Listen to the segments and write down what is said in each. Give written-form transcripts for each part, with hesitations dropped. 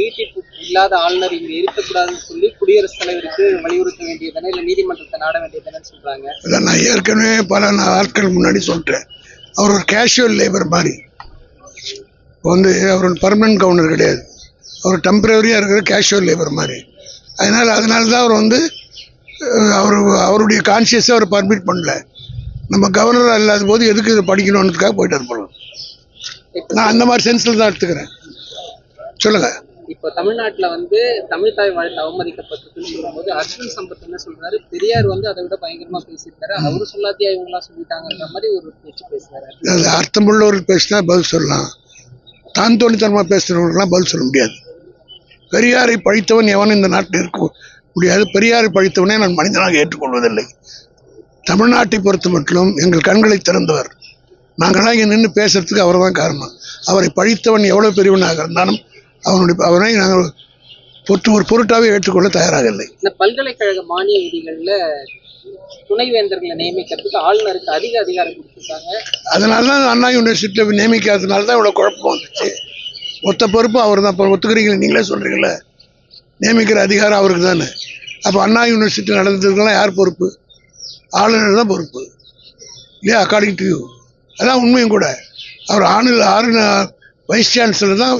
நீட்டிப்பு இல்லாத ஆளுநர் இங்க இருக்கக்கூடாதுன்னு சொல்லி குடியரசுத் தலைவருக்கு வலியுறுத்த வேண்டியதானே, இல்ல நீதிமன்றத்தை நாட வேண்டியதானே சொல்றாங்க. இல்லை, நான் ஏற்கனவே பல நாட்கள் முன்னாடி சொல்லிட்டேன். அவர் ஒரு கேஷுவல் லேபர் மாதிரி. அவர் பர்மனன்ட் கவர்னர் கிடையாது. அவர் டெம்பரரியாக இருக்கிற கேஷுவல் லேபர் மாதிரி. அதனால தான் அவர் அவருடைய கான்சியஸை அவர் பர்மிட் பண்ணல. நம்ம கவர்னர் இல்லாத போது எதுக்கு இதை படிக்கணுன்றதுக்காக போயிட்டு இருப்போம். நான் அந்த மாதிரி சென்ஸில் தான் எடுத்துக்கிறேன். சொல்லுங்க. இப்போ தமிழ்நாட்டில் தமிழ் தாய் வாழ்த்து அவமதிக்கப்பட்டிருக்குன்னு சொல்லும்போது அர்ஜுன் சம்பத் என்ன சொல்றாரு, பெரியார் அதை விட பயங்கரமா பேசியிருக்காரு, அவரு சொல்லாத்தியா இவங்களாம் சொல்லிட்டாங்கன்ற மாதிரி ஒரு பேச்சு பேசுறாரு. அது அர்த்தமுள்ளவர்கள் பேசினா பதில் சொல்லலாம், தான் தோணித்தனமா பேசுறவங்களுக்குலாம் பதில் சொல்ல முடியாது. பெரியாரை பழித்தவன் எவனும் இந்த நாட்டில் இருக்க முடியாது. பெரியாரை பழித்தவனே நான் மனிதனாக ஏற்றுக்கொள்வதில்லை. தமிழ்நாட்டை பொறுத்த மட்டும் எங்கள் கண்களை திறந்தவர். நாங்களாம் இங்கே நின்று பேசுறதுக்கு அவர் தான் காரணம். அவரை பழித்தவன் எவ்வளவு பெரியவனாக இருந்தாலும் அவனை நாங்கள் ஒரு பொருட்டாவே ஏற்றுக்கொள்ள தயாராக இல்லை. இந்த பல்கலைக்கழக மானிய விதிகள்ல துணைவேந்தர்களை நியமிக்கிறதுக்கு ஆளுநருக்கு அதிக அதிகாரம் கொடுத்துருக்காங்க. அதனாலதான் அண்ணா யூனிவர்சிட்டியில நியமிக்காததுனால தான் இவ்வளவு குழப்பம் வந்துச்சு. மொத்த பொறுப்பு அவர் தான். ஒத்துக்கிறீங்களா? நீங்களே சொல்றீங்களே, நியமிக்கிற அதிகாரம் அவருக்கு தானே. அப்போ அண்ணா யூனிவர்சிட்டி நடந்ததுக்கெல்லாம் யார் பொறுப்பு? ஆளுநர் தான் பொறுப்பு இல்லையா? According to you. அதான் உண்மையும் கூட. அவர் ஆறு வைஸ் சான்சலர் தான்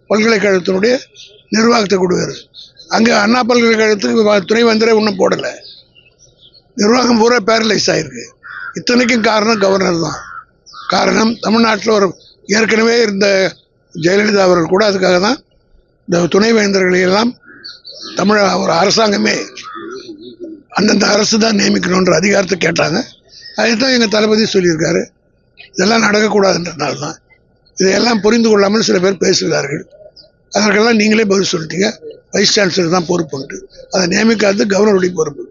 பல்கலைக்கழகத்தினுடைய நிர்வாகத்தை கொடுவார். அங்கே அண்ணா பல்கலைக்கழகத்துக்கு துணைவேந்தரே இன்னும் போடலை. நிர்வாகம் பூரா பேரலைஸ் ஆகிருக்கு. இத்தனைக்கும் காரணம் கவர்னர் தான். காரணம் தமிழ்நாட்டில் ஒரு ஏற்கனவே இருந்த ஜெயலலிதா அவர்கள் கூட அதுக்காக தான் இந்த துணைவேந்தர்களை எல்லாம் ஒரு அரசாங்கமே அந்தந்த அரசு தான் நியமிக்கணுன்ற அதிகாரத்தை கேட்டாங்க. அதுதான் எங்கள் தளபதி சொல்லியிருக்காரு. இதெல்லாம் நடக்கக்கூடாதுன்றதுனால தான். இதையெல்லாம் புரிந்து கொள்ளாமல் சில பேர் பேசுகிறார்கள். அதற்கெல்லாம் நீங்களே பதில் சொல்லிட்டீங்க. வைஸ் சான்சலர் தான் பொறுப்புன்ட்டு. அதை நியமிக்காது கவர்னருடைய பொறுப்பு.